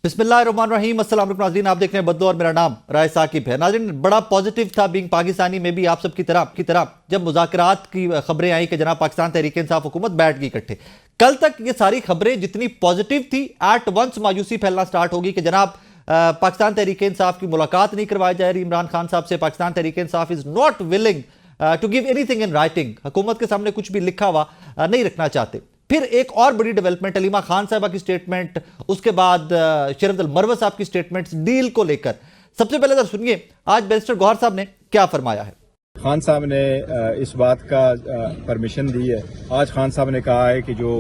बिस्मिल्लाहिर्रहमानिर्रहीम, अस्सलाम वालेकुम नाज़रीन, आप देख रहे हैं बद्दो और मेरा नाम राय साकिब है। नाज़रीन, बड़ा पॉजिटिव था बीइंग पाकिस्तानी में भी आप सब की तरह जब मुज़ाकरात की खबरें आई कि जनाब पाकिस्तान तहरीक इंसाफ हुकूमत बैठ गई इकट्ठे। कल तक ये सारी खबरें जितनी पॉजिटिव थी, एट वंस मायूसी फैलना स्टार्ट होगी कि जनाब पाकिस्तान तहरीक इंसाफ की मुलाकात नहीं करवाई जा रही इमरान खान साहब से। Pakistan Tehreek Insaf is not willing to give anything in writing, हुकूमत के सामने कुछ भी लिखा हुआ नहीं रखना चाहते। फिर एक और बड़ी डेवलपमेंट, अलीमा खान साहबा की स्टेटमेंट, उसके बाद शेर अब्दुल मरवत साहब की स्टेटमेंट्स डील को लेकर। सबसे पहले तो सुनिए आज बैरिस्टर गौहर साहब ने क्या फरमाया है। खान साहब ने इस बात का परमिशन दी है। आज खान साहब ने कहा है कि जो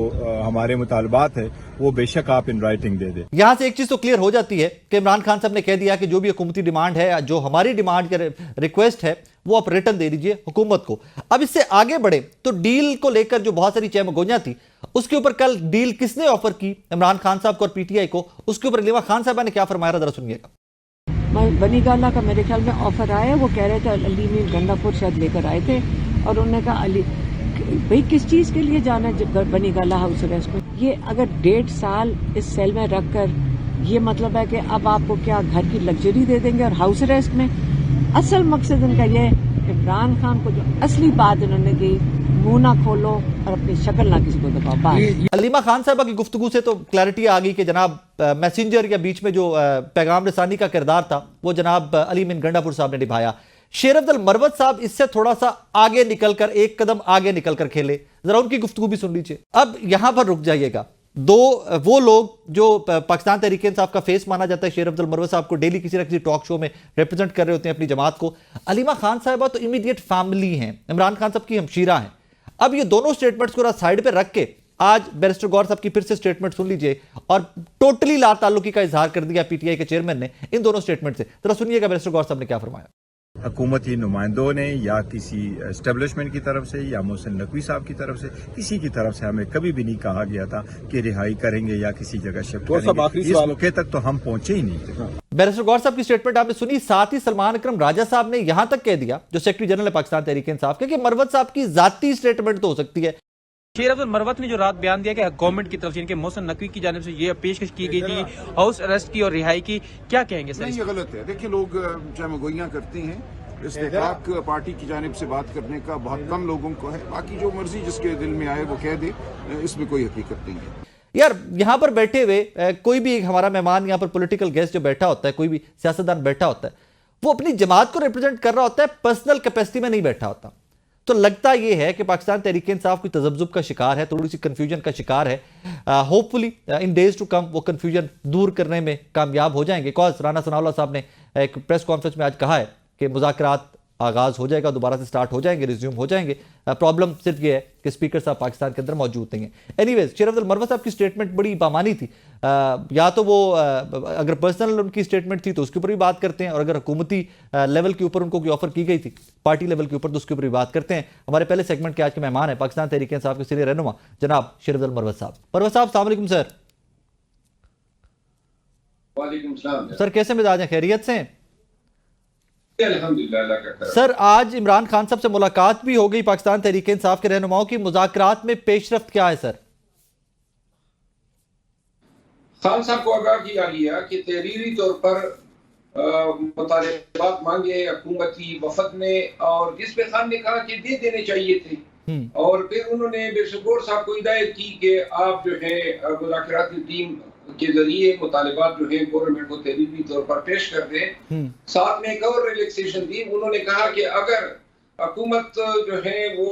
हमारे मुतालबात है वो बेशक आप इन राइटिंग दे दें। यहां से एक चीज तो क्लियर हो जाती है कि इमरान खान साहब ने कह दिया कि जो भी हुकूमती डिमांड है, जो हमारी डिमांड के रिक्वेस्ट है, वो आप रिटर्न दे दीजिए हुकूमत को। अब इससे आगे बढ़े तो डील को लेकर जो बहुत सारी चहमगोइयां थी, उसके ऊपर कल डील किसने ऑफर की इमरान खान साहब को और पीटीआई को, उसके ऊपर अलीमा खान साहबा ने क्या फरमाया, जरा सुनिएगा। बनी गाला का मेरे ख्याल में ऑफर आया, वो कह रहे थे अली में गंडापुर शायद लेकर आए थे और उन्होंने कहा अली भाई किस चीज के लिए जाना है बनी गाला हाउस अरेस्ट में। ये अगर 1.5 साल इस सेल में रखकर ये मतलब है कि अब आपको क्या घर की लग्जरी दे देंगे और हाउस अरेस्ट में। असल मकसद इनका ये है इमरान खान को जो असली बात इन्होंने दी, मुंह ना खोलो और अपनी शक्ल ना किसी को दिखाओ। अलीमा खान साहबा की गुफ्तगू से तो क्लैरिटी आ गई कि जनाब मैसेंजर या बीच में जो पैगाम रसानी का किरदार था वो जनाब अली मिन गंडापुर साहब ने निभाया। शेर अब्दुल मरवत साहब इससे थोड़ा सा आगे निकलकर, एक कदम आगे निकलकर खेले, जरा उनकी गुफ्तगू भी सुन लीजिए। अब यहां पर रुक जाइएगा। वो लोग जो पाकिस्तान तहरीक इंसाफ का फेस माना जाता है, शेर अब्दुल मरवत साहब को डेली किसी न किसी टॉक शो में रिप्रेजेंट कर रहे होते हैं अपनी जमात को। अलीमा खान साहबा तो इमीडिएट फैमिली हैं, इमरान खान साहब की हमशीरा हैं। अब ये दोनों स्टेटमेंट्स को साइड पे रख के आज बैरिस्टर गौहर साहब की फिर से स्टेटमेंट सुन लीजिए और टोटली लाताल्लुकी का इजहार कर दिया पीटीआई के चेयरमैन ने इन दोनों स्टेटमेंट से। जरा सुनिएगा बैरिस्टर गौहर साहब ने क्या फरमाया। हुकूमती नुमाइंदों ने या किसी एस्टेब्लिशमेंट की तरफ से या मोहसिन नकवी साहब की तरफ से, किसी की तरफ से हमें कभी भी नहीं कहा गया था कि रिहाई करेंगे या किसी जगह शिफ्ट करेंगे। इस मौके तक तो हम पहुंचे ही नहीं थे। बैरिस्टर गौहर साहब की स्टेटमेंट आपने सुनी। साथ ही सलमान अकरम राजा साहब ने यहां तक कह दिया, जो सेक्रेटरी जनरल है पाकिस्तान तहरीक इंसाफ के, कि मरवत साहब की जाती स्टेटमेंट तो हो सकती है। शेर अब्दुल मरवत ने जो रात बयान दिया कि गवर्नमेंट की तरफ से इनके मोहसिन नकवी की जानिब से ये पेशकश की गई थी हाउस अरेस्ट की और रिहाई की, क्या कहेंगे सर? नहीं, ये गलत है। देखिए, लोग चमगोइयां करते हैं, इस्तेकाक पार्टी की जानिब से बात करने का बहुत कम लोगों को है। बाकी जो मर्जी जिसके दिल में आए वो कह दे, इसमें कोई हकीकत नहीं है। यार यहां पर बैठे हुए कोई भी एक हमारा मेहमान, यहां पर पॉलिटिकल गेस्ट जो बैठा होता है, कोई भी सियासतदान बैठा होता है, वो अपनी जमात को रिप्रेजेंट कर रहा होता है, पर्सनल कैपेसिटी में नहीं बैठा होता। तो लगता यह है कि पाकिस्तान तहरीक इंसाफ कोई तजब्जुब का शिकार है, थोड़ी सी कंफ्यूजन का शिकार है। Hopefully in days to come वो कंफ्यूजन दूर करने में कामयाब हो जाएंगे। कॉज राना सनाउल्लाह साहब ने एक प्रेस कॉन्फ्रेंस में आज कहा है कि मुज़ाकरात आगाज हो जाएगा, दोबारा से स्टार्ट हो जाएंगे, रिज्यूम हो जाएंगे। प्रॉब्लम सिर्फ ये है कि स्पीकर साहब पाकिस्तान के अंदर मौजूद नहीं है। एनीवेज, शेर अब्दुल मरवत साहब की स्टेटमेंट बड़ी बामानी थी। या तो वो अगर पर्सनल उनकी स्टेटमेंट थी तो उसके ऊपर भी बात करते हैं, और अगर हुकूमती लेवल के ऊपर उनको कोई ऑफर की गई थी पार्टी लेवल के ऊपर तो उसके ऊपर भी बात करते हैं। हमारे पहले सेगमेंट के आज के मेहमान है पाकिस्तान तहरीक इंसाफ के सीनियर रहनुमा जनाब शेर अब्दुल मरवत साहब। मरवत साहब अस्सलाम वालेकुम सर। वालेकुम सलाम सर, कैसे मिजाज हैं, खैरियत से हैं? अल्हम्दुलिल्लाह। सर, आज इमरान खान साहब से मुलाकात भी हो गई पाकिस्तान तहरीक इंसाफ के रहनुमाओं की, मुज़ाकरात में पेशरफ्त क्या है सर? खान साहब को आगाह किया गया कि तहरीरी तौर पर मुतालबात मांगे हुकूमती वफद ने, और जिसमें खान ने कहा कि दे देने चाहिए थे। और फिर उन्होंने बैरिस्टर गौहर साहब को हिदायत की कि आप जो है मुज़ाकरात की टीम के जरिए मुतालिबात जो है गवर्नमेंट को तहरीरी तौर पर पेश कर दें। साथ में एक और रिलैक्सेशन दी। उन्होंने कहा कि अगर हुकूमत जो है वो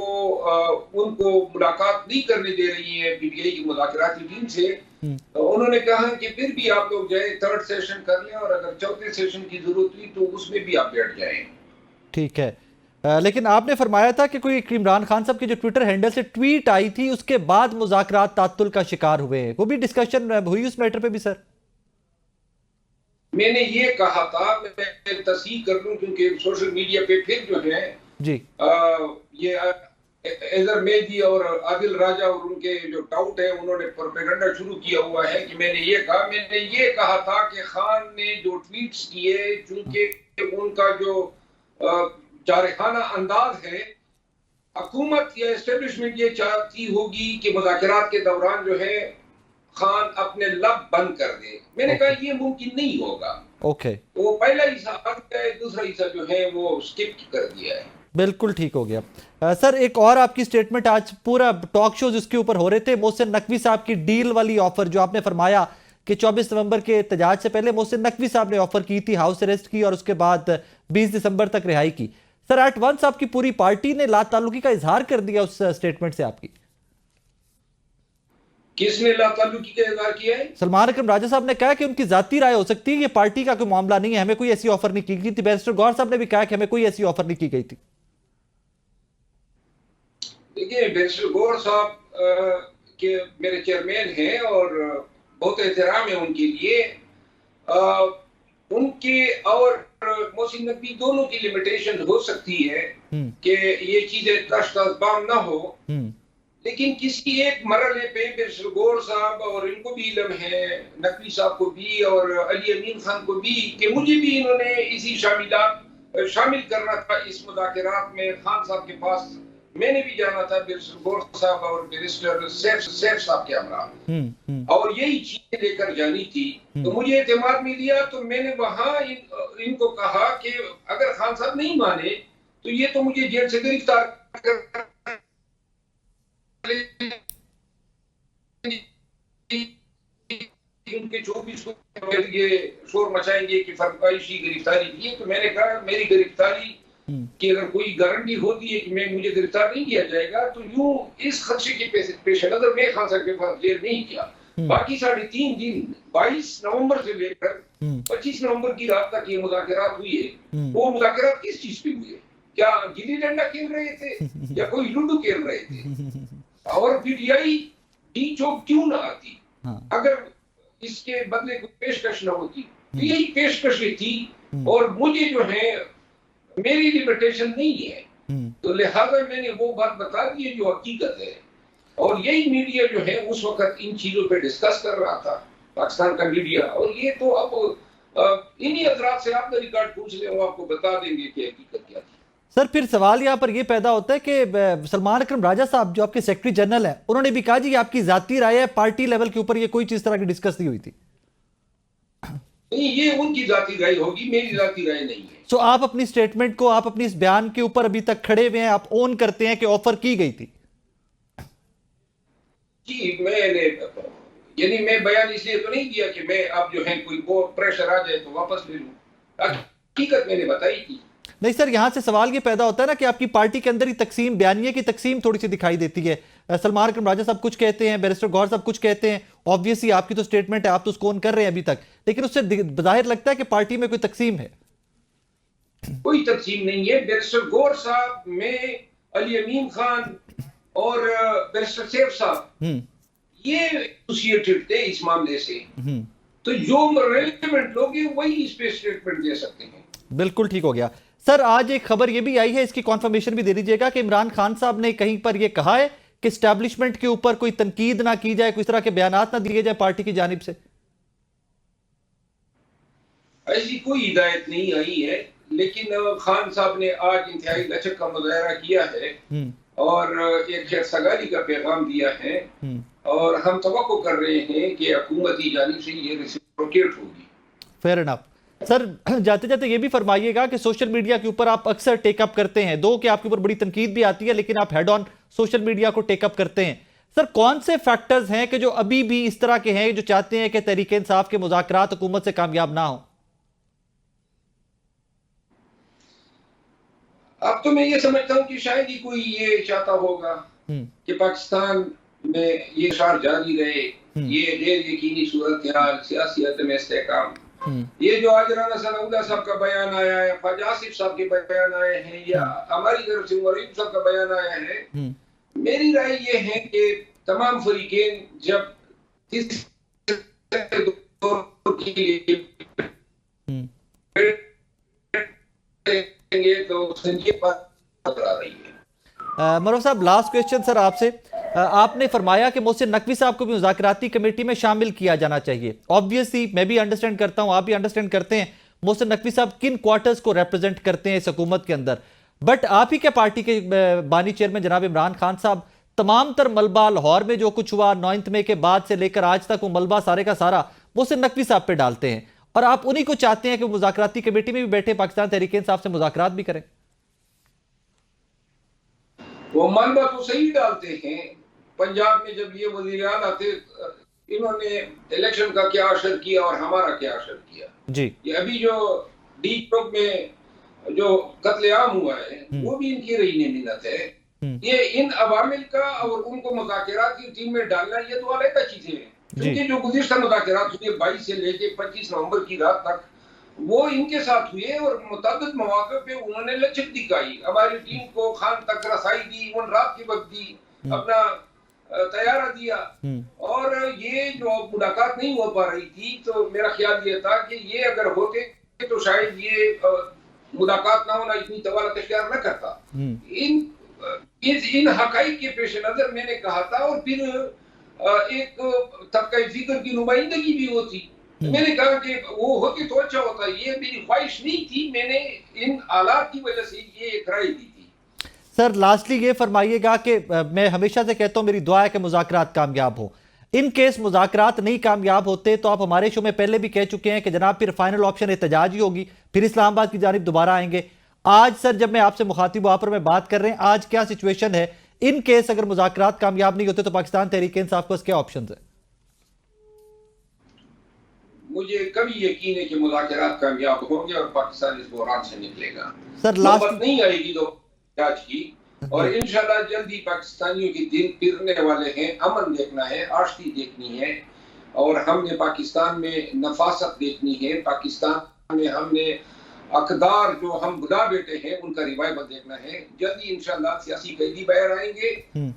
उनको मुलाकात नहीं करने दे रही है पीटीआई की मुज़ाकरात की टीम से, तो उन्होंने कहा कि फिर भी आप लोग जो है 3rd सेशन कर लें और अगर 4थे सेशन की जरूरत हुई तो उसमें भी आप बैठ जाएं। ठीक है, लेकिन आपने फरमाया था कि कोई इमरान खान साहब की जो ट्विटर हैंडल से ट्वीट आई थी उसके बाद मुज़ाकरात तात्तुल का शिकार हुए, वो भी डिस्कशन हुई उस मैटर पे भी सर? मैंने ये कहा था, मैं तस्दीक कर लूं क्योंकि सोशल मीडिया पे फिर जो है जी ये एजर मेहदी और आदिल राजा और उनके जो टाउट है उन्होंने प्रोपेगेंडा शुरू किया हुआ है कि मैंने ये कहा था कि खान ने जो ट्वीट्स किए, चूंकि उनका जो जारखाना अंदाज है, हुकूमत या एस्टेब्लिशमेंट ये चाहती होगी कि मुज़ाकरात के दौरान जो है खान अपने लब बंद कर दे। मैंने कहा ये मुमकिन नहीं होगा। ओके, वो पहला हिस्सा आ गया है, दूसरा हिस्सा जो है वो स्किप कर दिया है। बिल्कुल ठीक हो गया। सर एक और आपकी स्टेटमेंट, आज पूरा टॉक शोज इसके ऊपर हो रहे थे, मोहसिन नकवी साहब की डील वाली ऑफर जो आपने फरमाया कि 24 नवंबर के एहतजाज से पहले मोहसिन नकवी साहब ने ऑफर की थी हाउस अरेस्ट की और उसके बाद 20 दिसंबर तक रिहाई की। सर एट वंस आपकी पूरी पार्टी ने ला ताल्लुकी का इजहार कर दिया उस स्टेटमेंट से आपकी। किसने ला ताल्लुकी का इजहार किया है? सलमान अकरम राजा साहब ने कहा कि उनकी जाती राय हो सकती है, ये पार्टी का कोई मामला नहीं है, हमें कोई ऐसी ऑफर नहीं की गई थी। बैरिस्टर गौहर साहब ने भी कहा कि हमें कोई ऐसी ऑफर नहीं की गई थी। देखिए, बैरिस्टर गौहर साहब के मेरे चेयरमैन हैं और बहुत एहतराम है उनके लिए। उनके और मोहसिन नकवी दोनों की लिमिटेशन हो सकती है कि ये चीजें तश्त-ए-बाम ना हो, लेकिन किसी एक मरहले पे बैरिस्टर गौहर साहब और इनको भी इल्म है, नकवी साहब को भी और अली अमीन खान को भी, कि मुझे भी इन्होंने इसी शामिल करना था इस मुज़ाकरात में। खान साहब के पास मैंने भी जाना था, बैरिस्टर गौहर साहब और बैरिस्टर सैफ साहब के हमरा, और यही चीजें लेकर जानी थी। तो मुझे एतमाद में लिया, तो मैंने वहां इनको कहा कि अगर खान साहब नहीं माने तो ये तो मुझे जेल से गिरफ्तार कर उनके 24 को ये शोर मचाएंगे कि फर्माइशी गिरफ्तारी की है। तो मैंने कहा मेरी गिरफ्तारी कि अगर कोई गारंटी होती है कि मुझे गिरफ्तार नहीं किया जाएगा, तो यूं इस खदशे के पेश नजर मैं खान साहब के पास जेल नहीं किया। बाकी 3.5 दिन 22 नवंबर से लेकर 25 नवंबर की रात तक ये मुज़ाकरात हुई है। वो मुज़ाकरात किस चीज पे हुए? क्या गिल्ली डंडा खेल रहे थे या कोई लूडो खेल रहे थे? और पीटीआई डी चौक क्यों ना आती अगर इसके बदले कोई पेशकश ना होती? तो यही पेशकशें थी, और मुझे जो है मेरी लिमिटेशन नहीं है, तो लिहाजा मैंने वो बात बता दी है जो हकीकत है। और यही मीडिया जो है उस वक्त इन चीजों पे डिस्कस कर रहा था, पाकिस्तान का मीडिया। और ये तो अब इन्हीं हजरात से आपने रिकॉर्ड पूछ ले, वो आपको बता देंगे कि हकीकत क्या थी। सर फिर सवाल यहाँ पर यह पैदा होता है कि सलमान अकरम राजा साहब जो आपके सेक्रेटरी जनरल हैं, उन्होंने भी कहा जी आपकी जाती राय है, पार्टी लेवल के ऊपर ये कोई चीज तरह की डिस्कस नहीं हुई थी। नहीं, ये उनकी जाती राय होगी, मेरी जाती राय नहीं है। सो आप अपनी स्टेटमेंट को, आप अपनी इस बयान के ऊपर अभी तक खड़े हुए हैं, आप ओन करते हैं कि ऑफर की गई थी? जी, मैं बयान इसलिए तो नहीं दिया कि मैं अब जो है कोई प्रेशर आ जाए तो वापस ले लूं। हकीकत मैंने बताई थी। नहीं सर, यहां से सवाल ये पैदा होता है ना कि आपकी पार्टी के अंदर ही तकसीम, बयानिए की तकसीम थोड़ी सी दिखाई देती है। सलमान अकरम राजा साहब कुछ कहते हैं, बैरिस्टर गौहर साहब कुछ कहते हैं। ऑब्वियसली आपकी तो स्टेटमेंट है, आप तो उसको ऑन कर रहे हैं अभी तक, लेकिन उससे जाहिर लगता है कि पार्टी में कोई तकसीम है। कोई तकसीम नहीं है। बैरिस्टर गौहर साहब, मैं, अली अमीन खान और बैरिस्टर सैफ साहब ये एसोसिएटेड थे इस मामले से। तो जो रेलेवेंट लोग हैं वही इस पे स्टेटमेंट दे सकते हैं। बिल्कुल ठीक हो गया। सर आज एक खबर यह भी आई है, इसकी कॉन्फर्मेशन भी दे दीजिएगा कि इमरान खान साहब ने कहीं पर यह कहा है कि एस्टैब्लिशमेंट के ऊपर कोई तनकीद ना की जाए, कोई तरह के बयानात ना दिए जाए पार्टी की जानिब से। ऐसी कोई हिदायत नहीं आई है, लेकिन खान साहब ने आज इंतहाई लचक का मुजाहरा किया है और एक खैरसगारी का पैगाम दिया है, और हम तवक्को कर रहे हैं कि हुकूमती जानिब से ये रेसिप्रोकेट होगी। Fair enough. सर जाते जाते ये भी फरमाइएगा कि सोशल मीडिया के ऊपर आप अक्सर टेकअप करते हैं, दो कि आपके ऊपर बड़ी तनकीद भी आती है, लेकिन आप हेड ऑन सोशल मीडिया को टेकअप करते हैं। सर कौन से फैक्टर्स हैं कि जो अभी भी इस तरह के हैं जो चाहते हैं कि तहरीक इंसाफ के मुज़ाकरात हुकूमत से कामयाब ना हो? अब तो मैं ये समझता हूँ कि शायद ही कोई ये चाहता होगा कि पाकिस्तान में ये शार जारी रहे, ये गैर यकीनी सूरत हाल, सियासी अदम इस्तेहकाम। ये जो आज राना सनाउल्लाह साहब का बयान आया है, ख्वाजा आसिफ साहब के बयान आए हैं, या हमारी तरफ से उमर साहब का बयान आया है, मेरी राय ये है कि तमाम फरीकेन जब तो संजीव बात आ रही है। मरूफ साहब लास्ट क्वेश्चन सर आपसे, आपने फरमाया कि मोहसिन नकवी साहब को भी मुज़ाकराती कमेटी में शामिल किया जाना चाहिए। ऑब्वियसली मैं भी अंडरस्टैंड करता हूं, आप भी अंडरस्टैंड करते हैं मोहसिन नकवी साहब किन क्वार्टर्स को रिप्रेजेंट करते हैं इस हुकूमत के अंदर, बट आप ही के पार्टी के बानी चेयरमैन जनाब इमरान खान साहब तमाम तर मलबा लाहौर में जो कुछ हुआ 9 मई के बाद से लेकर आज तक, वो मलबा सारे का सारा मोहसिन नकवी साहब पे डालते हैं, और आप उन्हीं को चाहते हैं कि मुज़ाकराती कमेटी में भी बैठे, पाकिस्तान तहरीक इंसाफ से मुज़ाकरात भी करें। वो मलबा तो सही डालते हैं। पंजाब में जब ये वज़ीर आला थे, इन्होंने इलेक्शन का क्या असर किया और हमारा क्या असर किया जी। ये अभी जो डी चौक में जो कत्लेआम हुआ है वो भी इनकी रही मिन्नत है। ये इन अवामिल का और उनको मुज़ाकरात की टीम में डालना ये तो अलग चीजें हैं, क्योंकि जो गुज़िश्ता मुज़ाकरात हुए 22 से लेके 25 नवंबर की रात तक वो इनके साथ हुए और मुताबिक मौके पे उन्होंने लचक दिखाई, हमारी टीम को खान तक रसाई दी, उन रात की वक्त दी, अपना तैयारा दिया। और ये जो मुलाकात नहीं हो पा रही थी, तो मेरा ख्याल ये था कि ये अगर होते तो शायद ये मुलाकात ना होना इतनी तवाला तैयार न करता। इन हकाइक के पेश नजर मैंने कहा था, और फिर एक तबका फिक्र की नुमाइंदगी भी होती। मैंने कहा कि वो होती तो अच्छा होता, ये मेरी ख्वाहिश नहीं थी, मैंने इन हालात की वजह से ये एक राय दी थी। सर लास्टली ये फरमाइएगा कि मैं हमेशा से कहता हूं मेरी दुआ है कि मुज़ाकरात कामयाब हो। इन केस मुज़ाकरात नहीं कामयाब होते तो आप हमारे शो में पहले भी कह चुके हैं कि जनाब फिर फाइनल ऑप्शन एहतजाज ही होगी, फिर इस्लामाबाद की जानिब दोबारा आएंगे। आज सर जब मैं आपसे मुखातिब वहां पर में बात कर रहे हैं, आज क्या सिचुएशन है? इन केस अगर मुज़ाकरात कामयाब नहीं होते तो पाकिस्तान तहरीक इंसाफ के क्या ऑप्शन है? मुझे कभी यकीन है कि मुज़ाकरात कामयाब होंगे और पाकिस्तान इस बहरान से निकलेगा। सर लास्ट नहीं आएगी तो आज की, और इंशाल्लाह जल्दी पाकिस्तानियों के दिन फिरने वाले हैं। अमन देखना है, आश्ती देखनी है, और हमने पाकिस्तान में नफासत देखनी है। पाकिस्तान में हमने अकदार जो हम बुला बेटे हैं उनका रिवाइवल देखना है। जल्दी इंशाल्लाह सियासी कैदी बाहर आएंगे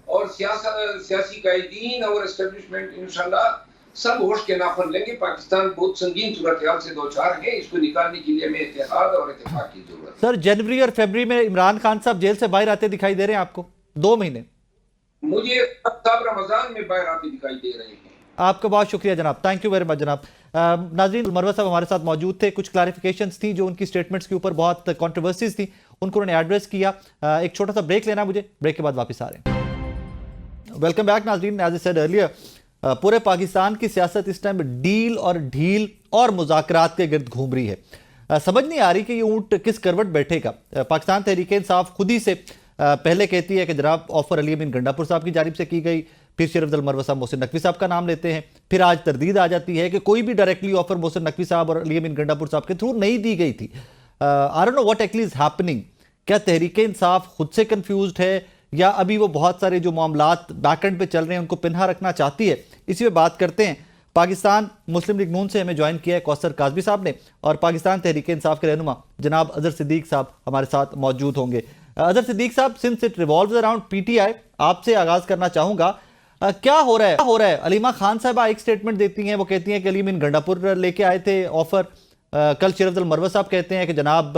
और सियासी कैदीन और एस्टेब्लिशमेंट इंशाल्लाह सब होश के नाखुन लेंगे। पाकिस्तान बहुत संगीन सूरत हाल से दो चार है, इसको निकालने के लिए हमें इत्तेहाद और इत्तेफाक की जरूरत है। सर जनवरी और फरवरी में इमरान खान साहब जेल से बाहर आते दिखाई दे रहे हैं आपको? 2 महीने मुझे साहब रमजान में बाहर आते दिखाई दे रहे हैं। आपका बहुत शुक्रिया जनाब, थैंक यू वेरी मच जनाब। नाज़रीन, मरवा साहब हमारे साथ मौजूद थे। कुछ क्लैरिफिकेशंस थी जो उनकी स्टेटमेंट्स के ऊपर बहुत कंट्रोवर्सीज थी, उनको उन्होंने एड्रेस किया। एक छोटा सा ब्रेक लेना मुझे, ब्रेक के बाद वापस आ रहे हैं। वेलकम बैक नाज़रीन। एज आई सेड अर्लियर, पूरे पाकिस्तान की सियासत इस टाइम डील और ढील और मुज़ाकरात के गिर्द घूम रही है। समझ नहीं आ रही कि ये ऊँट किस करवट बैठेगा। पाकिस्तान तहरीक इंसाफ खुद ही से पहले कहती है कि जनाब ऑफर अली अमीन गंडापुर साहब की जानिब से की गई, फिर शेर अफजल मरवा साहब मोहसिन नकवी साहब का नाम लेते हैं, फिर आज तरदीद आ जाती है कि कोई भी डायरेक्टली ऑफर मोहसिन नकवी साहब और अली अमीन गंडापुर साहब के थ्रू नहीं दी गई थी। I don't know what actually is happening. क्या तहरीक इंसाफ खुद से कंफ्यूज्ड है, या अभी वो बहुत सारे जो मामलात बैकएंड पे चल रहे हैं उनको पिन्हा रखना चाहती है? इसी पे बात करते हैं। पाकिस्तान मुस्लिम लीग नून से हमें ज्वाइन किया है कौसर काजमी साहब ने, और पाकिस्तान तहरीक इंसाफ के रहनुमा जनाब अजहर सिद्दीक साहब हमारे साथ मौजूद होंगे। अजहर सिद्दीक साहब, since it revolves around PTI, आपसे आगाज करना चाहूंगा, क्या हो रहा है? अलीमा खान साहबा एक स्टेटमेंट देती हैं, वो कहती हैं कि अली अमीन गंडापुर लेके आए थे ऑफर। कल शेर अफजल मरवा साहब कहते हैं कि जनाब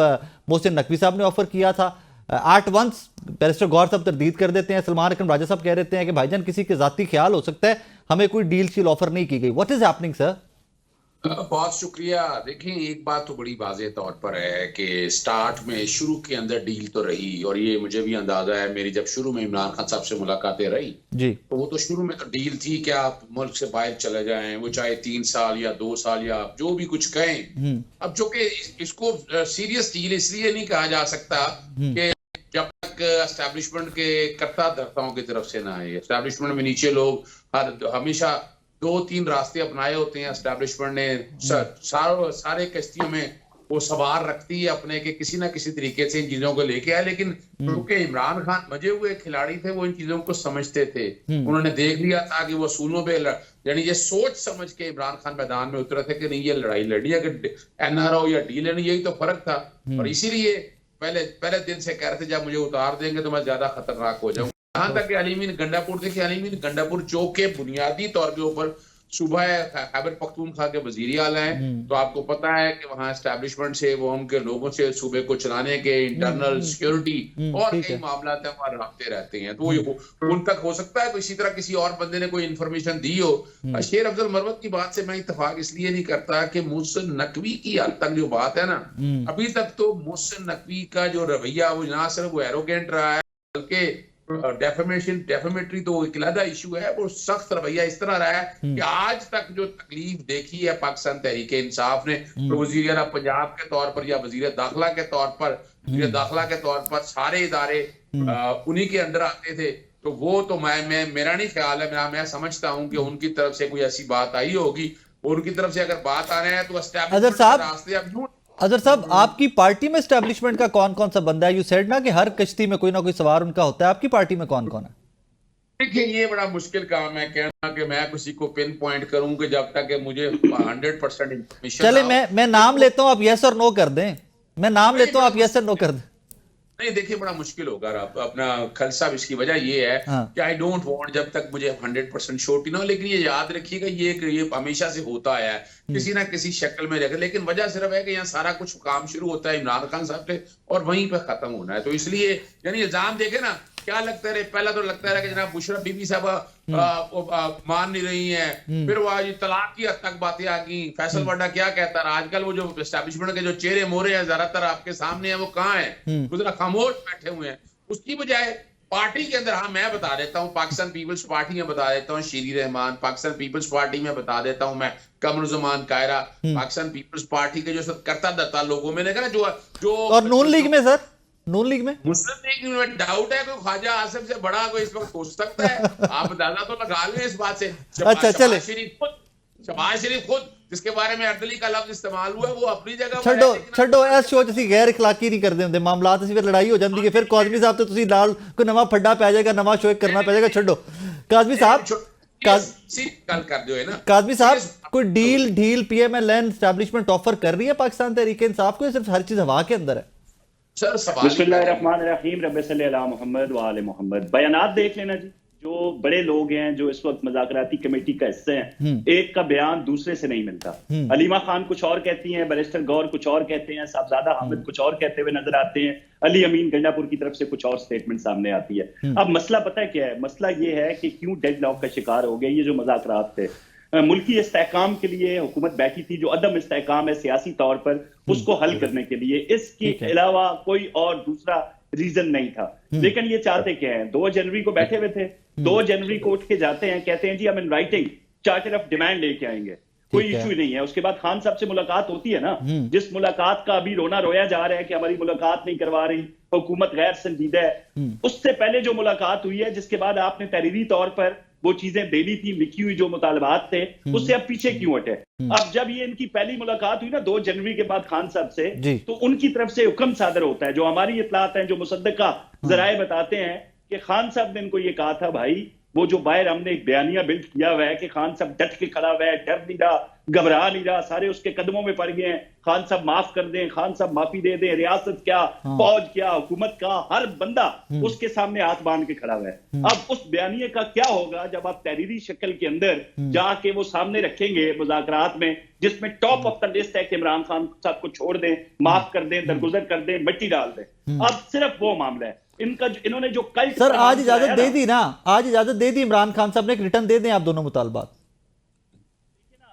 मोहसिन नकवी साहब ने ऑफर किया था। एट वंस बैरिस्टर गौर साहब तरदीद कर देते हैं। सलमान अकरम राजा साहब कह देते हैं कि भाईजान किसी के जाती ख्याल हो सकता है, हमें कोई डील शील ऑफर नहीं की गई। What is happening sir? बहुत शुक्रिया। देखिए, एक बात तो बड़ी वाज़ेह तौर पर है कि स्टार्ट में शुरू के अंदर डील तो रही, और ये मुझे भी अंदाजा है, मेरी जब शुरू में इमरान खान साहब से मुलाकातें रही जी, तो वो तो शुरू में तो डील थी कि आप मुल्क से बाहर चले जाएं, वो चाहे 3 साल या 2 साल या जो भी कुछ कहें। अब जो कि इसको सीरियस डील इसलिए नहीं कहा जा सकता कि जब तक एस्टैब्लिशमेंट के कर्ता धर्ताओं की तरफ से ना आए। एस्टैब्लिशमेंट में नीचे लोग हमेशा 2-3 रास्ते अपनाए होते हैं। एस्टैब्लिशमेंट ने सारे कश्तियों में वो सवार रखती है अपने के किसी ना किसी तरीके से इन चीजों को लेके आए, लेकिन क्योंकि इमरान खान मजे हुए खिलाड़ी थे, वो इन चीजों को समझते थे। उन्होंने देख लिया था कि वो असूलों पे, यानी ये सोच समझ के इमरान खान मैदान में उतरे थे कि नहीं, ये लड़ाई लड़ी है कि एनआरओ या डी लेनी, यही तो फर्क था। और इसीलिए पहले दिन से कह रहे थे जब मुझे उतार देंगे तो मैं ज्यादा खतरनाक हो जाऊंगा। यहाँ तक कि अली अमीन गंडापुर, देखिए अली अमीन गंडापुर जो के बुनियादी तौर के ऊपर सूबा खैबर पख्तूनख्वा के वजीर आला हैं, तो आपको पता है कि वहाँ एस्टैब्लिशमेंट से, वो उनके लोगों से सूबे को चलाने के इंटरनल सिक्योरिटी और कई मामला वहाँ रखते रहते हैं। तो उन तक हो सकता है इसी तरह किसी और बंदे ने कोई इन्फॉर्मेशन दी हो। शेर अफजल मरवत की बात से मैं इत्तेफाक इसलिए नहीं करता कि मोहसिन नकवी की हाल तक जो बात है ना, अभी तक तो मोहसिन नकवी का जो रवैया वो ना सिर्फ वो एरोगेंट रहा है, बल्कि डेफेमेटरी तो एक अलग इशू है, वो सख्त रवैया इस तरह रहा है कि आज तक जो तकलीफ देखी है पाकिस्तान तहरीक इंसाफ ने वजीर आला पंजाब के तौर पर या वजीर दाखिला के तौर पर सारे इदारे उन्हीं के अंडर आते थे, तो वो तो मैं मेरा नहीं ख्याल है, मैं समझता हूं कि उनकी तरफ से कोई ऐसी बात आई होगी, उनकी तरफ से अगर बात आ रहे हैं तो अजहर साहब, आपकी पार्टी में एस्टैब्लिशमेंट का कौन कौन सा बंदा है? यू सेड ना कि हर कश्ती में कोई ना कोई सवार उनका होता है, आपकी पार्टी में कौन कौन है? देखिए, ये बड़ा मुश्किल काम है कहना कि मैं किसी को पिन पॉइंट करूं कि जब तक कि मुझे 100% इंफॉर्मेशन। चले मैं नाम लेता हूं, आप यस और नो कर दें। मैं नाम लेता हूं, आप यस और नो कर दें। नहीं, देखिए, बड़ा मुश्किल होगा अपना खल साहब। इसकी वजह ये है कि आई डोंट वांट, जब तक मुझे 100% श्योरिटी ना हो, लेकिन ये याद रखिएगा ये हमेशा से होता आया है किसी ना किसी शक्ल में रखे, लेकिन वजह सिर्फ है कि यहाँ सारा कुछ काम शुरू होता है इमरान खान साहब से और वहीं पर खत्म होना है। तो इसलिए यानी इल्जाम देखे ना, क्या लगता है, पहला तो लगता है कि जनाब बुशरा बीबी साहब मान नहीं रही हैं, फिर वो आज तलाक की हद तक बातें आ गई, फैसल वड्डा क्या कहता है, आजकल वो जो एस्टैब्लिशमेंट के जो चेहरे मोहरे हैं ज्यादातर आपके सामने हैं, वो कहाँ हैं, वो जरा खामोश बैठे हुए हैं। उसकी बजाय पार्टी के अंदर, हाँ मैं बता देता हूँ, पाकिस्तान पीपल्स पार्टी में बता देता हूँ शीरी रहमान, पाकिस्तान पीपल्स पार्टी में बता देता हूँ मैं कमरुज़्ज़मान कायरा, पाकिस्तान पीपल्स पार्टी के जो करता धरता लोगों में देखा ना, जो और नून लीग में सर, नून लीग में, मुस्लिम लीग में डाउट है कोई ख्वाजा आसिफ से बड़ा कोई इस वक्त हो सकता है, आप दादा तो लगा लें इस बात से। अच्छा चले, शहबाज शरीफ खुद जिसके बारे में अर्दली का लफ्ज इस्तेमाल हुआ, वो अपनी जगह छो ऐस शो ਅਸੀਂ गैर इखलाकी नहीं करते ਹੁੰਦੇ ਮਾਮਲਾਤ, ਅਸੀਂ ਫਿਰ ਲੜਾਈ ਹੋ ਜਾਂਦੀ ਹੈ, ਫਿਰ ਕਾਜ਼ਮੀ ਸਾਹਿਬ ਤੇ ਤੁਸੀਂ ਨਾਲ ਕੋਈ ਨਵਾਂ ਫੱਡਾ ਪੈ ਜਾਏਗਾ, ਨਵਾਂ ਸ਼ੋਅ ਕਰਨਾ ਪੈ ਜਾਏਗਾ, ਛੱਡੋ ਕਾਜ਼ਮੀ ਸਾਹਿਬ, ਗੱਲ ਕਰਦੇ ਹੋਏ ਨਾ काजमी साहब कोई डील पीएमएलएन एस्टैब्लिशमेंट ऑफर कर रही है पाकिस्तान तहरीक इंसाफ को, सिर्फ हर चीज हवा के अंदर है? बिस्मिल्लाहिर्रहमानिर्रहीम, रब्बि सल्ली अला मुहम्मद व आले मुहम्मद। बयानात देख लेना जी, जो बड़े लोग हैं जो इस वक्त मुज़ाकराती कमेटी का हिस्से हैं, एक का बयान दूसरे से नहीं मिलता। अलीमा खान कुछ और कहती हैं, बैरिस्टर गौर कुछ और कहते हैं, साहबजादा हामिद कुछ और कहते हुए नजर आते हैं, अली अमीन गंडापुर की तरफ से कुछ और स्टेटमेंट सामने आती है। अब मसला पता है क्या है? मसला ये है कि क्यों डेडलॉक का शिकार हो गए ये जो मुज़ाकरात थे। मुल्की इस्तेहकाम के लिए हुकूमत बैठी थी, जो अदम इस्तेहकाम है सियासी तौर पर, उसको हल करने के लिए, इसके अलावा कोई और दूसरा रीजन नहीं था। लेकिन ये चाहते क्या है? 2 जनवरी को बैठे हुए थे, 2 जनवरी को उठ के जाते हैं, कहते हैं जी हम in writing charter of demand लेके आएंगे, कोई इशू नहीं है। उसके बाद खान साहब से मुलाकात होती है ना, जिस मुलाकात का अभी रोना रोया जा रहा है कि हमारी मुलाकात नहीं करवा रही, हुकूमत गैर संजीदा है, उससे पहले जो मुलाकात हुई है, जिसके बाद आपने तहरीरी तौर पर वो चीजें देनी थी, लिखी हुई जो मुतालबात थे, उससे अब पीछे क्यों हटे? अब जब ये इनकी पहली मुलाकात हुई ना 2 जनवरी के बाद खान साहब से, तो उनकी तरफ से हुक्म सादर होता है, जो हमारी इतलात है, जो मुसद्दका जराए बताते हैं कि खान साहब ने इनको ये कहा था, भाई वो जो बाहर हमने एक बयानिया बिल्ड किया हुआ है कि खान साहब डट के खड़ा हुआ है, डर नहीं रहा, घबरा नहीं रहा, सारे उसके कदमों में पड़ गए हैं, खान साहब माफ कर दें, खान साहब माफी दे दें, रियासत क्या, फौज क्या, हुकूमत का हर बंदा उसके सामने हाथ बांध के खड़ा हुआ है। अब उस बयानिए का क्या होगा जब आप तहरीरी शक्ल के अंदर जाके वो सामने रखेंगे मुज़ाकरात में, जिसमें टॉप ऑफ द लिस्ट है कि इमरान खान साहब को छोड़ दें, माफ कर दें, दरगुजर कर दें, मिट्टी डाल दें। अब सिर्फ वो मामला है इनका, इन्होंने जो कल सर आज इजाजत दे दी ना, आज इजाजत दे दी इमरान खान साहब ने, एक रिटर्न दे दें आप दोनों मुतालबात।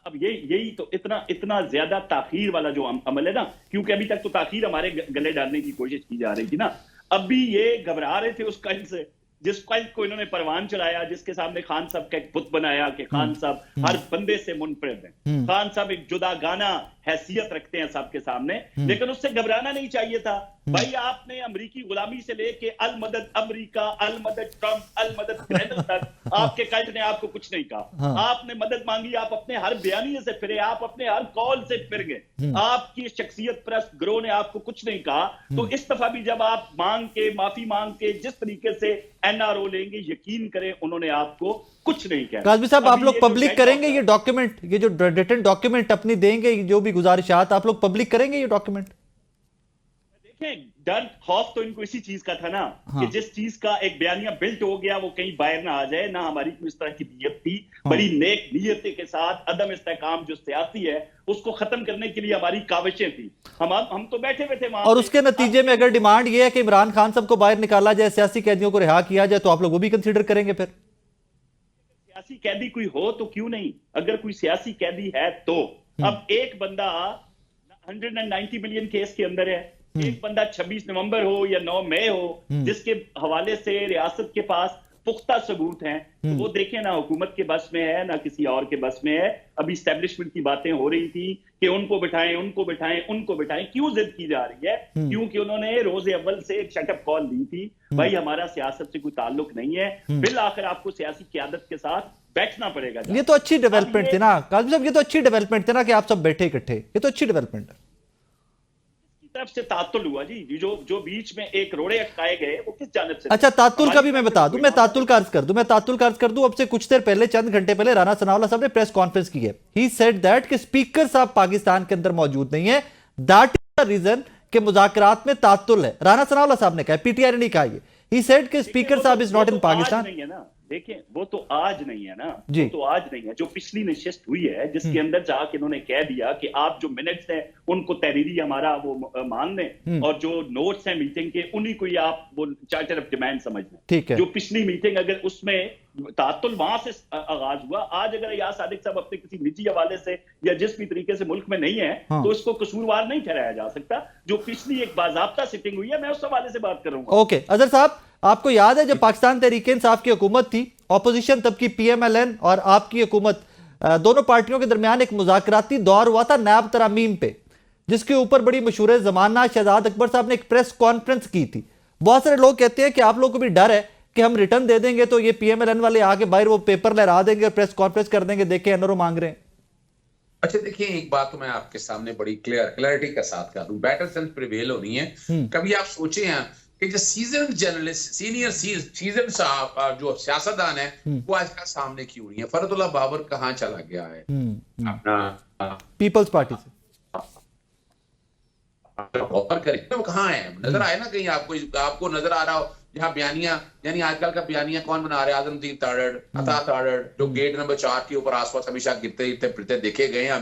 अब यही तो इतना ज्यादा ताखीर वाला जो अमल है ना, क्योंकि अभी तक तो ताखीर हमारे गले डालने की कोशिश की जा रही थी ना, अभी ये घबरा रहे थे उस कल से, जिस कल को इन्होंने परवान चलाया, जिसके सामने खान साहब का एक बुत बनाया कि खान साहब हर बंदे से मुनफरिद हैं, खान साहब एक जुदागाना हैसियत रखते हैं सबके सामने, लेकिन उससे घबराना नहीं चाहिए था। भाई आपने अमरीकी गुलामी से लेके अल मदद अमरीका, अल मदद ट्रंप, अल मदद ग्रेडल तक आपके कल्ट ने आपको कुछ नहीं कहा। आपने मदद मांगी, आप अपने हर बयानिए से फिरे, आप अपने हर कॉल से फिर गए, आपकी शख्सियत परस्त ग्रोह ने आपको कुछ नहीं कहा। तो इस दफा भी जब आप मांग के, माफी मांग के जिस तरीके से एनआरओ लेंगे, यकीन करें उन्होंने आपको कुछ नहीं किया। काज़मी साहब, आप लोग पब्लिक करेंगे ये डॉक्यूमेंट, ये जो रिटन डॉक्यूमेंट अपनी देंगे, जो भी गुजारिशात आप लोग पब्लिक करेंगे ये डॉक्यूमेंट? देखें, डर खौफ तो इनको इसी चीज का था ना, कि जिस चीज का एक बयानिया बिल्ट हो गया वो कहीं बाहर ना आ जाए। ना हमारी कोई इस तरह की नीयत थी, बड़ी नेक नीयत के साथ अदम इस्तेहकाम जो सियासी है उसको खत्म करने के लिए हमारी काविशें थी। हम तो बैठे हुए थे वहां, और उसके नतीजे में अगर डिमांड ये है कि इमरान खान साहब को बाहर निकाला जाए, सियासी कैदियों को रिहा किया जाए, तो आप लोग वो भी कंसीडर करेंगे? फिर सियासी कैदी कोई हो तो क्यों नहीं, अगर कोई सियासी कैदी है तो। अब एक बंदा 190 मिलियन केस के अंदर है, एक बंदा 26 नवंबर हो या 9 मई हो, जिसके हवाले से रियासत के पास पुख्ता सबूत हैं, तो वो देखें ना हुकूमत के बस में है ना किसी और के बस में है। अभी स्टैब्लिशमेंट की बातें हो रही थी कि उनको बिठाएं, उनको बिठाएं, उनको बिठाएं, क्यों जिद की जा रही है? क्योंकि उन्होंने रोजे अव्वल से एक शटअप कॉल दी थी, भाई हमारा सियासत से कोई ताल्लुक नहीं है, बिल आखिर आपको सियासी क़यादत के साथ बैठना पड़ेगा। ये तो अच्छी डेवलपमेंट थी ना काज़मी साहब, ये तो अच्छी डेवलपमेंट थी ना कि आप सब बैठे इकट्ठे, ये तो अच्छी डेवलपमेंट है। तरफ से तातुल हुआ जी, जो बीच में एक रोड़े अटकाए गए वो किस जानिब से? अच्छा, तातुल का भी मैं बता दूं, मैं तातुल का अर्ज कर दूं। अब से कुछ देर पहले, चंद घंटे पहले राना सनाउल्लाह साहब ने प्रेस कॉन्फ्रेंस की है। ही सेड दैट कि स्पीकर साहब पाकिस्तान के अंदर मौजूद नहीं है, दैट इज द रीजन कि मुज़ाकरात में तातुल है। राना सनाउल्लाह साहब ने कहा, पीटीआई ने नहीं कहा ये। ही सेड कि स्पीकर साहब इज नॉट इन पाकिस्तान। नहीं है ना, देखें वो तो आज नहीं है ना, वो तो आज नहीं है। जो पिछली नशिस्त हुई है जिसके अंदर जाके इन्होंने कह दिया कि आप जो मिनट्स हैं उनको तहरीरी हमारा वो मान लें, और जो नोट्स हैं मीटिंग के उन्हीं को ही आप वो चार्टर ऑफ डिमांड समझ लें। ठीक है, जो पिछली मीटिंग अगर उसमें तातुल वहां से आगाज हुआ, आज अगर यार सादिक साहब अपने किसी निजी हवाले से या जिस भी तरीके से मुल्क में नहीं है, तो इसको कसूरवार नहीं ठहराया जा सकता। जो पिछली एक बाज़ाब्ता सिटिंग हुई है, मैं उस हवाले से बात कर रहा हूँ। ओके, अजहर साहब, आपको याद है जब पाकिस्तान तहरीक इंसाफ की हुकूमत थी, ऑपोजिशन तब की पीएमएलएन और आपकी हुकूमत, दोनों पार्टियों के दरमियान एक मुज़ाकराती दौर हुआ था नैब तरामीम पे, जिसके ऊपर बड़ी मशहूर ज़माना शहजाद अकबर साहब ने एक प्रेस कॉन्फ्रेंस की थी। बहुत सारे लोग कहते हैं कि आप लोगों को भी डर है कि हम रिटर्न दे देंगे तो ये पीएमएलएन वाले आके बाहर वो पेपर लहरा देंगे और प्रेस कॉन्फ्रेंस कर देंगे, देखें एनआरओ मांग रहे हैं। अच्छा देखिए, एक बात तो मैं आपके सामने बड़ी क्लैरिटी के साथ कह दूं, बैटर सेंस प्रिवेल होनी है। कभी आप सोचे हैं कि जो सीजन जर्नलिस्ट, सीनियर सीजन साहब जो सियासतदान है, वो आजकल सामने क्यों नहीं है? फरदुल्लाह बाबर कहाँ चला गया है अपना पीपल्स पार्टी से? गौर करें वो कहाँ है, नजर आए ना कहीं आपको नजर आ रहा हो जहाँ बयानिया, यानी आजकल का बयानिया कौन बना रहे हैं? आजमदीन तारड़, अता तारड़, जो गेट नंबर 4 के ऊपर आसपास हमेशा गिरते फिरते देखे गए हैं।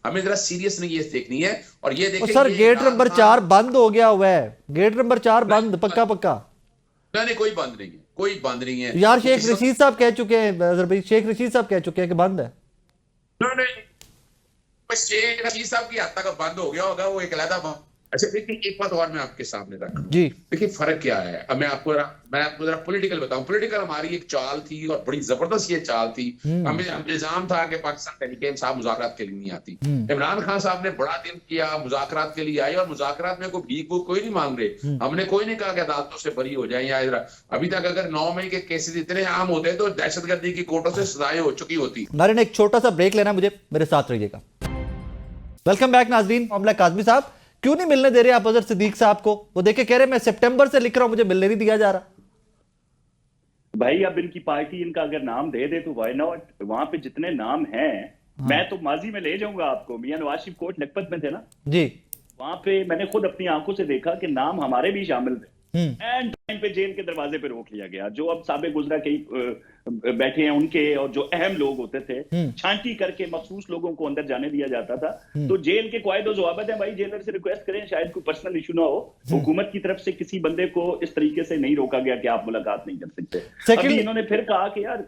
हमें जरा सीरियस नहीं ये देखनी है। और ये देखिए सर, गेट नंबर 4 बंद हो गया हुआ है, गेट नंबर 4 बंद, पक्का नहीं, कोई बंद नहीं है, कोई बंद नहीं है यार। शेख रशीद साहब कह चुके हैं, शेख रशीद साहब कह चुके हैं कि बंद है। नहीं, शेख रशीद साहब की हद तक बंद हो गया होगा, वो एक अलग। अच्छा देखिए, एक बात और मैं आपके सामने रख रहा हूं जी। देखिए फर्क क्या है, अब मैं आपको जरा पॉलिटिकल बताऊं। पॉलिटिकल हमारी एक चाल थी और बड़ी जबरदस्त ये चाल थी। हमें इल्जाम था कि पाकिस्तान तहरीक इंसाफ मुज़ाकरात के लिए नहीं आती। इमरान खान साहब ने बड़ा दिन किया, मुज़ाकरात के लिए आए, और मुज़ाकरात में कोई भीख वो कोई नहीं मांग रहे। हमने कोई नहीं कहा कि अदालतों से बरी हो जाए या अभी तक अगर 9 मई के केसेस इतने आम होते तो दहशतगर्दी की कोर्टों से सजाएं हो चुकी होती। नाज़रीन, एक छोटा सा ब्रेक लेना मुझे, मेरे साथ रहिएगा। वेलकम बैक नाज़रीन। मामला काज़मी साहब, क्यों नहीं मिलने दे रहे आप अजहर सिद्दीक साहब को? वो देखे कह रहे मैं सितंबर से लिख रहा हूं, मुझे मिलने नहीं दिया जा रहा। भाई अब इनकी पार्टी इनका अगर नाम दे दे तो व्हाई नॉट? वहां पे जितने नाम हैं, मैं तो माजी में ले जाऊंगा आपको। मियां नवाज शरीफ कोर्ट लखपत में थे ना जी, वहां पे मैंने खुद अपनी आंखों से देखा कि नाम हमारे भी शामिल थे। एंड टाइम पे जेल के दरवाजे पे रोक लिया गया। जो अब साबिक गुजरा कई बैठे हैं उनके, और जो अहम लोग होते थे, छांटी करके मखसूस लोगों को अंदर जाने दिया जाता था। तो जेल के कायदे ज़वाबित हैं भाई, जेलर से रिक्वेस्ट करें, शायद कोई पर्सनल इशू ना हो। हुकूमत की तरफ से किसी बंदे को इस तरीके से नहीं रोका गया कि आप मुलाकात नहीं कर सकते। अभी इन्होंने फिर कहा कि यार,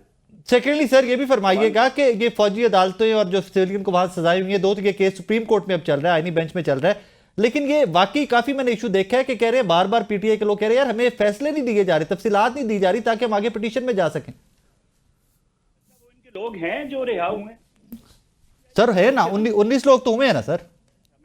सेकेंडली सर ये भी फरमाइएगा कि ये फौजी अदालतें और जो सिविलियन को वहां सजाएं हुई है, 2 ये केस सुप्रीम कोर्ट में अब चल रहा है, आईनी बेंच में चल रहा है, लेकिन ये वाकई काफी मैंने इशू देखा है कि कह रहे हैं बार बार पीटीआई के लोग कह रहे हैं यार हमें फैसले नहीं दिए जा रहे, तफसीलात नहीं दी जा रही ताकि हम आगे पिटीशन में जा सकें। इनके लोग हैं जो रिहा हुए सर, है ना 19 लोग तो हुए हैं ना सर।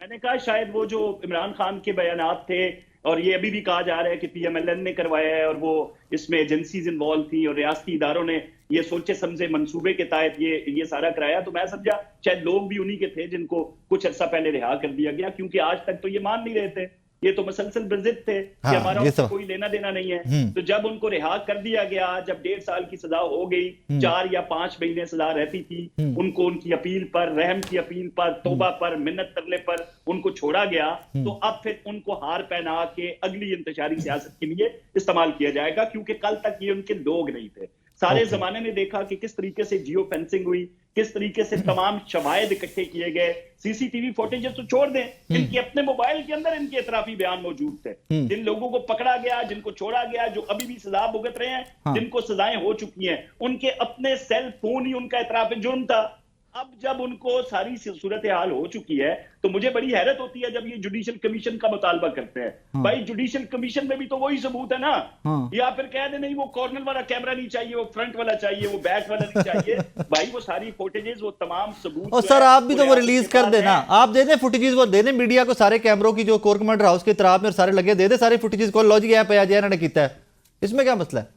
मैंने कहा शायद वो जो इमरान खान के बयानात थे, और ये अभी भी कहा जा रहा है कि पीएमएलएन ने करवाया है और वो इसमें एजेंसीज इन्वॉल्व थी और रियासती इदारों ने ये सोचे समझे मंसूबे के तहत ये सारा कराया। तो मैं समझा शायद लोग भी उन्हीं के थे जिनको कुछ अर्सा पहले रिहा कर दिया गया, क्योंकि आज तक तो ये मान नहीं रहे थे, ये तो मसलसल बजिद थे कि हमारा कोई लेना देना नहीं है। तो जब उनको रिहा कर दिया गया, जब 1.5 साल की सजा हो गई, 4 या 5 महीने सजा रहती थी, उनको उनकी अपील पर, रहम की अपील पर, तौबा पर, मिन्नत तरले पर उनको छोड़ा गया, तो अब फिर उनको हार पहना के अगली इंतशारी सियासत के लिए इस्तेमाल किया जाएगा, क्योंकि कल तक ये उनके लोग नहीं थे। सारे जमाने ने देखा कि किस तरीके से जियो फेंसिंग हुई, किस तरीके से तमाम शवाहिद इकट्ठे किए गए, सीसीटीवी फुटेज तो छोड़ दें, इनके अपने मोबाइल के अंदर इनके इतराफी बयान मौजूद थे। जिन लोगों को पकड़ा गया, जिनको छोड़ा गया, जो अभी भी सजा भुगत रहे हैं, जिनको सजाएं हो चुकी हैं, उनके अपने सेल फोन ही उनका इतराफ जुर्म था। अब जब उनको सारी सूरत हाल हो चुकी है तो मुझे बड़ी हैरत होती है जब ये जुडिशियल कमीशन का मुतालबा करते हैं। भाई जुडिशियल कमीशन में भी तो वही सबूत है ना। या फिर कह दे नहीं वो कॉर्नर वाला कैमरा नहीं चाहिए, वो फ्रंट वाला चाहिए, वो बैक वाला नहीं चाहिए। भाई वो सारी फुटेजेस, वो तमाम सबूत। और सर आप भी तो वो रिलीज कर देना, आप दे दें फुटेजेस, वो दे दें मीडिया को, सारे कैमरों की जो कोर कमांडर हाउस के तराब में सारे लगे, दे दे सारे फुटेजेस को। लॉजिक ऐप है जय ने किया है, इसमें क्या मसला है?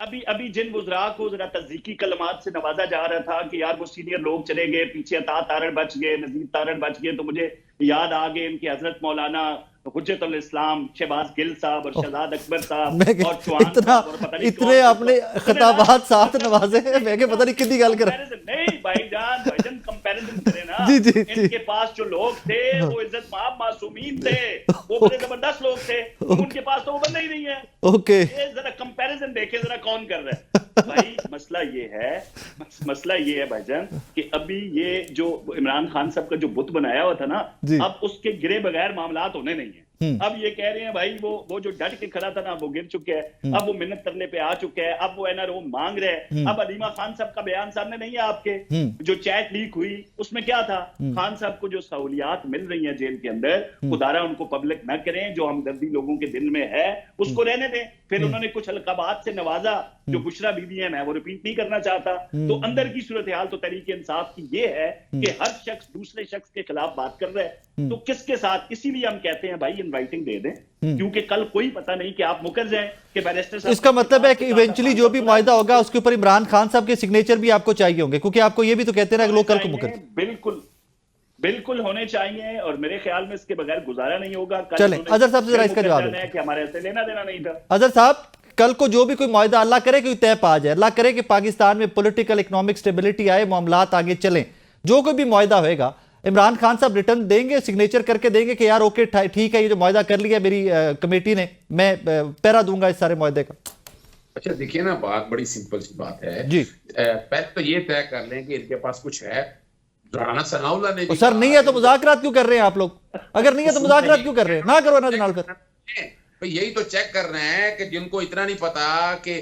अभी जिन वुज़रा को जरा तज़दीकी कलमात से नवाजा जा रहा था कि यार वो सीनियर लोग चले गए, पीछे अता तारण बच गए, नज़ीर तारण बच गए, तो मुझे याद आ गए इनके हजरत मौलाना हुज्जतुल इस्लाम शहबाज गिल साहब और शहजाद अकबर साहब और चौहान साहब और पता नहीं इतने आपने खिताबात साथ नवाजे हैं, मैं के पता नहीं कितनी गल कर। नहीं भाईजान कंपैरिजन करें ना। जी, जी, इनके पास जो लोग थे वो इज्जत माब मासूमीन थे, वो बड़े जबरदस्त लोग थे, उनके पास तो वो बंदा ही नहीं है। ओके, ये जरा कंपैरिजन देखें जरा कौन कर रहा है। भाई मसला ये है भाईजान कि अभी ये जो इमरान खान साहब का जो बुत बनाया हुआ था ना, अब उसके गिरे बगैर मामलात होने नहीं है। अब ये कह रहे हैं भाई वो जो डट के खड़ा था ना वो गिर चुका है, अब वो मिन्नत तरले पे आ चुका है, अब वो एनआरओ मांग रहे हैं। अब अलीमा खान साहब का बयान सामने नहीं है आपके, जो चैट लीक हुई उसमें क्या था? खान साहब को जो सहूलियात मिल रही हैं जेल के अंदर, खुदारा उनको पब्लिक न करें, जो हमदर्दी लोगों के दिल में है उसको रहने दें। फिर उन्होंने कुछ अलकाबात से नवाजा जो बुशरा बीबी है, मैं वो रिपीट नहीं करना चाहता। तो अंदर की सूरत हाल तो तहरीक इंसाफ की ये है कि हर शख्स दूसरे शख्स के खिलाफ बात कर रहा है, तो किसके साथ? इसीलिए हम कहते हैं भाई इन राइटिंग दे दें, क्योंकि कल कोई पता नहीं कि आप मुकर जाएं कि बैरिस्टर साहब। इसका मतलब है कि इवेंचुअली जो भी मुआहिदा होगा उसके ऊपर इमरान खान साहब के सिग्नेचर भी आपको चाहिए होंगे, क्योंकि आपको ये भी तो कहते हैं ना लोग कल को मुकर। बिल्कुल होने चाहिए, और मेरे ख्याल में इसके बगैर गुजारा नहीं होगा। चलें अजहर साहब से जरा इसका जवाब है कि हमारे ऐसे लेना देना नहीं था। अजहर साहब, कल को जो भी कोई मुआहिदा, अल्लाह करे कि तय पा जाए, अल्लाह करे कि पाकिस्तान में पॉलिटिकल इकोनॉमिक स्टेबिलिटी आए, मामलात आगे चलें, जो कोई भी मुआहिदा होगा इमरान खान साहब रिटर्न देंगे, सिग्नेचर करके देंगे कि यार ओके ठीक है, ये जो मुआहिदा कर लिया मेरी कमेटी ने, मैं पैरा दूंगा इस सारे मुआहिदे का। अच्छा देखिए ना, बात बड़ी सिंपल सी बात है जी। पहले तो ये तय कर लें कि इनके पास कुछ है। राना सनाउल्लाह ने भी सर नहीं है तो मुज़ाकरात क्यों कर रहे हैं आप लोग? अगर नहीं है तो मुज़ाकरात क्यों कर रहे हैं? ना करो ना जनाब। फिर यही तो चेक कर रहे हैं कि जिनको इतना नहीं पता कि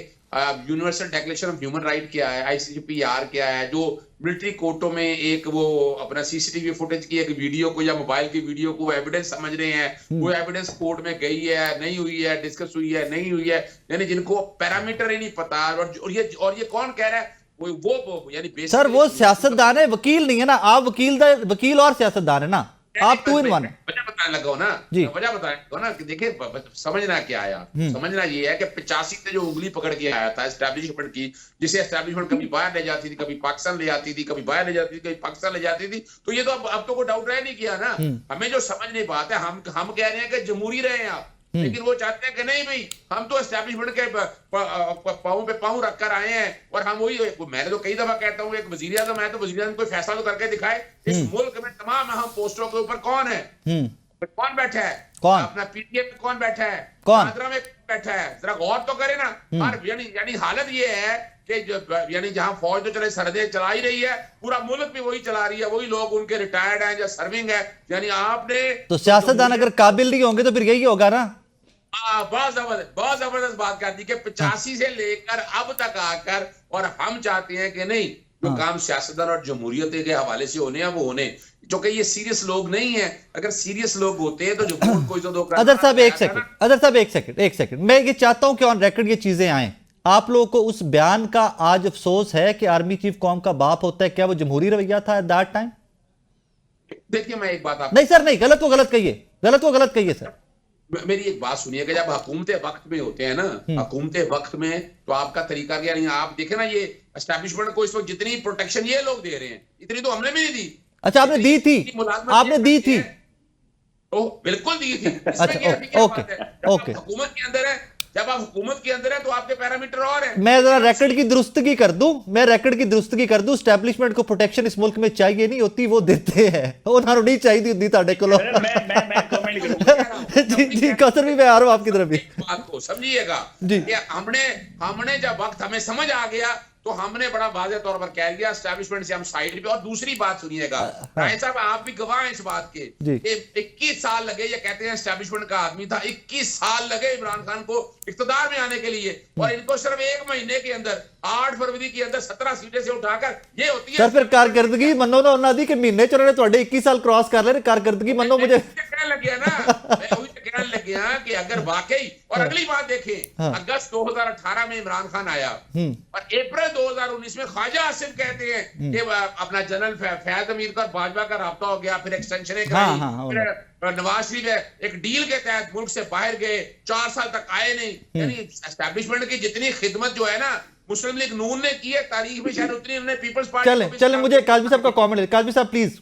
universal declaration of human right क्या है, ICCPR क्या है, जो मिलिट्री कोर्टों में एक वो अपना CCTV फुटेज की एक वीडियो को या मोबाइल की वीडियो को एविडेंस समझ रहे हैं, वो एविडेंस कोर्ट में गई है नहीं हुई है, डिस्कस हुई है नहीं हुई है, यानी जिनको पैरामीटर ही नहीं पता। और ये कौन कह रहा है? वो यानी सर वो सियासतदान है, वकील नहीं है ना आप। वकील और सियासतदान है ना आप, 2 in 1 है। वजह बताने लगा ना जी, वजह बताने लगा ना कि देखिए समझना क्या है, समझना ये है कि 85 से जो उंगली पकड़ के आया था एस्टैब्लिशमेंट की, जिसे एस्टैब्लिशमेंट कभी बाहर ले जाती थी, कभी पाकिस्तान ले जाती थी, कभी बाहर ले जाती थी, कभी पाकिस्तान ले जाती थी, तो ये तो अब तो कोई डाउट रह नहीं किया ना। हमें जो समझ नहीं पाते, हम कह रहे हैं कि जमहूरी रहे हैं आप, लेकिन वो चाहते हैं कि नहीं भाई हम तो एस्टैब्लिशमेंट के पाँव पे पाँव रखकर आए हैं, और हम वही, मैंने तो कई दफा कहता हूँ, एक वजीर आज़म है तो वजीर आज़म कोई फैसला तो करके दिखाए। इस मुल्क में तमाम अहम पोस्टों के ऊपर कौन है? कौन बैठा है? कौन? अपना PTF में कौन बैठा है? कौन में बैठा है? जरा गौर तो करे ना। यानी हालत ये है कि यानी जहां फौज तो चले सरहदें चला ही रही है, पूरा मुल्क भी वही चला रही है, वही लोग उनके रिटायर्ड हैं या सर्विंग है। यानी आपने तो सियासतदान अगर काबिल नहीं होंगे तो फिर यही होगा ना। बहुत जबरदस्त बात कर दी कि 85 से लेकर अब तक आकर, और हम चाहते हैं कि नहीं जो काम सियासतदान और जमहूरियत के हवाले से होने हैं वो होने, जो कि ये सीरियस लोग नहीं है। अगर सीरियस लोग होते हैं तो जमहूर को तो अदर साहब एक सेकंड, मैं ये चाहता हूं कि ऑन रिकॉर्ड ये चीजें आए। आप लोगों को उस बयान का आज अफसोस है कि आर्मी चीफ कौम का बाप होता है, क्या वो जमहूरी रवैया था एट दैट टाइम? देखिए मैं एक बात नहीं सर नहीं, गलत को गलत कहिए सर। मेरी एक बात सुनिए कि जब हुकूमते वक्त में होते हैं ना, हुकूमते वक्त में तो आपका तरीका क्या नहीं। आप देखे ना ये एस्टैब्लिशमेंट को इस वक्त जितनी प्रोटेक्शन ये लोग दे रहे हैं, इतनी तो हमने भी नहीं दी। अच्छा आपने दी थी? आपने दी थी? ओह बिल्कुल दी थी। अच्छा ओके। हुकूमत के अंदर है, जब आप हुकूमत के अंदर है तो आपके पैरामीटर और है। मैं जरा रिकॉर्ड की दुरुस्तगी कर दूं, एस्टैब्लिशमेंट को प्रोटेक्शन इस मुल्क में चाहिए नहीं होती, वो देते हैं, उन्होंने नहीं चाहिए दी ताड़े को। जी कौसर भी मैं आ रहा हूं आपकी तरफ भी। बात को समझिएगा जी, हमने जब वक्त हमें समझ आ गया तो हमने बड़ा वाज़ेह तौर पर कह दिया एस्टैब्लिशमेंट से हम साइड पे। और दूसरी बात सुनिएगा राय साहब, आप भी गवाह हैं इस बात के, 21 साल लगे, ये कहते हैं एस्टैब्लिशमेंट का आदमी था, 21 साल लगे इमरान खान को इख्तिदार में आने के लिए, और इनको सिर्फ 1 महीने के अंदर 8 फरवरी के अंदर 17 सीटें से उठाकर ये होती है। सर फिर कारकर्दगी मनो ना उन्होंने दी कि महीने च उन्होंने ਤੁਹਾਡੇ 21 साल क्रॉस कर ले, कारकर्दगी मनो मुझे कहने लग गया ना, मैं वही कहने लग गया कि अगर वाकई, और अगली बात देखें, अगस्त 2018 में इमरान खान आया और अप्रैल 2019 में ख्वाजा आसिफ कहते हैं कि अपना जनरल फैज अमीर का भाजपा का राब्ता हो गया, फिर एक्सटेंशन कराई, फिर नवाज शरीफ एक डील के तहत मुल्क से बाहर गए, 4 साल तक आए नहीं। यानी एस्टैब्लिशमेंट की जितनी खिदमत जो है ना मुस्लिम लीग नून ने की है तारीख में, शायद उतनी उन्होंने पीपल्स पार्टी। चले मुझे काजमी साहब का कमेंट, काजमी साहब प्लीज।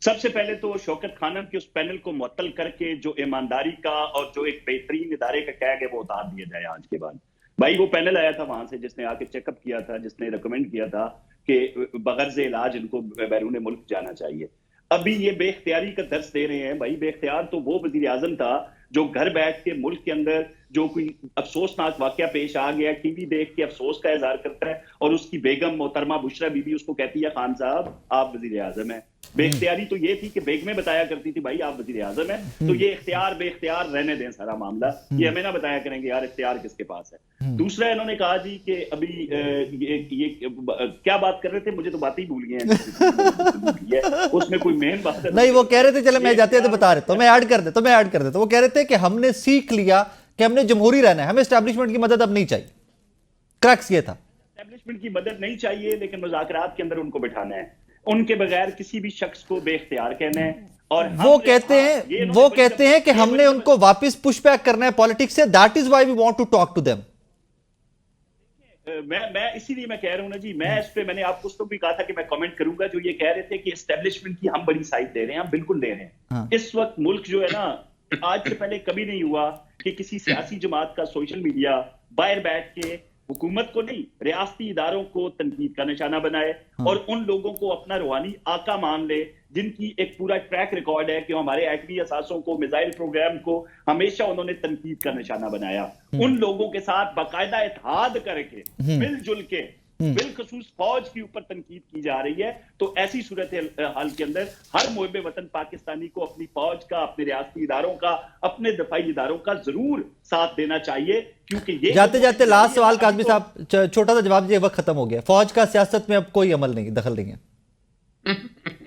सबसे पहले तो शौकत खानम के उस पैनल को मुअत्तल करके जो ईमानदारी का और जो एक बेहतरीन इदारे का टैग है वो उतार दिया जाए आज के बाद। भाई वो पैनल आया था वहां से जिसने आके चेकअप किया था, जिसने रिकमेंड किया था कि बगैर से इलाज इनको बैरून मुल्क जाना चाहिए। अभी ये बेख्तियारी का दर्स दे रहे हैं। भाई बेख्तियार तो वो वजीर आजम था जो घर बैठ के मुल्क के अंदर जो कोई अफसोसनाक वाकया पेश आ गया, टीवी देख के अफसोस का इजहार करता है, और उसकी बेगम मोहतरमा बुशरा बीबी उसको कहती है खान साहब आप वजीर आजम है। बेख्तियारी तो ये थी कि बेगमें बताया करती थी भाई आप वजीर आजम है, तो ये इख्तियार बेख्तियार रहने दें सारा मामला, ये हमें ना बताया करेंगे यार इख्तियार किसके पास है। दूसरा इन्होंने कहा जी कि अभी ये क्या बात कर रहे थे, मुझे तो बात ही भूल गए हैं। उसमें कोई मेन बात नहीं, वो कह रहे थे, चले मैं जाते थे बता रहे तो मैं ऐड कर देता, वो कह रहे थे कि हमने सीख लिया कि हमने जमहूरी रहना है, हमें एस्टैब्लिशमेंट की मदद अब नहीं चाहिए। क्रक्स ये था, एस्टैब्लिशमेंट की मदद नहीं चाहिए, लेकिन मुज़ाकरात के अंदर उनको बिठाना है, उनके बगैर किसी भी शख्स को बेख्तियार कहना है। और वो कहते हैं कि हमने उनको वापस पुश बैक करना है पॉलिटिक्स से, that is why we want to talk to them. मैं इसीलिए मैं कह रहा हूं ना जी, मैं इस पे मैंने आपको उस तो भी कहा था कि मैं कमेंट करूंगा जो ये कह रहे थे कि एस्टैब्लिशमेंट की हम बड़ी साइड दे रहे हैं, हम बिल्कुल दे रहे हैं। इस वक्त मुल्क जो है ना, आज से पहले कभी नहीं हुआ कि किसी सियासी जमात का सोशल मीडिया बाहर बैठ के हुकूमत को नहीं रियासती इदारों को तनकीद का निशाना बनाए और उन लोगों को अपना रूहानी आका मान ले जिनकी एक पूरा ट्रैक रिकॉर्ड है कि हमारे एटमी असासों को, मिसाइल प्रोग्राम को हमेशा उन्होंने तनकीद का निशाना बनाया। उन लोगों के साथ बाकायदा इत्तेहाद करके मिलजुल के बिलखसूस फौज के ऊपर तनकीद की जा रही है। तो ऐसी सूरत हाल के अंदर हर मुहिब वतन पाकिस्तानी को अपनी फौज का, अपने रियासती इदारों का, अपने दफाई इदारों का जरूर साथ देना चाहिए, क्योंकि ये जाते जाते लास्ट सवाल काजमी साहब, छोटा सा जवाब दीजिए, वक्त खत्म हो गया। फौज का सियासत में अब कोई अमल नहीं, दखल नहीं है।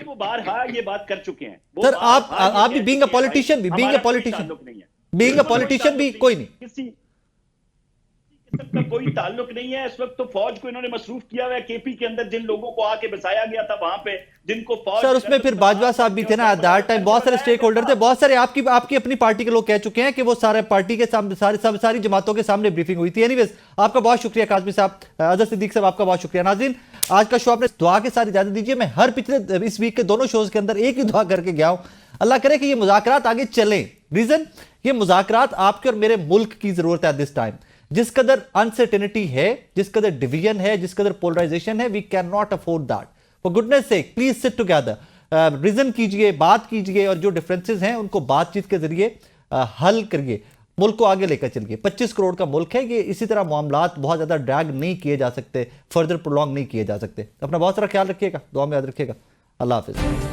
वो बारहा ये बात कर चुके हैं सर। आप भी बीइंग अ पॉलिटिशियन भी कोई नहीं, किसी का कोई ताल्लुक नहीं है। इस वक्त तो फौज को इन्होंने मसरूफ किया हुआ है केपी के अंदर, जिन लोगों को आके बसाया गया था वहां पे, जिनको फौज सर उसमें फिर बाजवा साहब भी थे ना, दैट टाइम बहुत सारे स्टेक होल्डर थे, बहुत सारे आपकी अपनी पार्टी के लोग कह चुके हैं कि वो सारे पार्टी के सामने सारी जमातों के सामने ब्रीफिंग हुई थी। एनीवेज आपका बहुत शुक्रिया काजमी साहब, अजहर सिद्दीक साहब आपका बहुत शुक्रिया। नाज़रीन आज का शो आपने दुआ के साथ इजाजत दीजिए। मैं हर पिछले इस वीक के दोनों शोज के अंदर एक ही दुआ करके गया हूं, अल्लाह करे कि ये मुज़ाकरात आगे चलें। रीजन, ये मुज़ाकरात आपके और मेरे मुल्क की जरूरत है दिस टाइम। जिस कदर अनसर्टेनिटी है, जिस कदर डिवीजन है, जिस कदर पोलराइजेशन है, we can not afford that. For goodness sake please sit together, reason कीजिए, बात कीजिए और जो डिफरेंसेस हैं उनको बातचीत के जरिए हल करिए, मुल्क को आगे लेकर चलिए। 25 करोड़ का मुल्क है, ये इसी तरह मामलात बहुत ज्यादा ड्रैग नहीं किए जा सकते, फर्दर प्रोलॉन्ग नहीं किए जा सकते। अपना बहुत सारा ख्याल रखिएगा, दुआ में याद रखिएगा। अल्लाह हाफिज।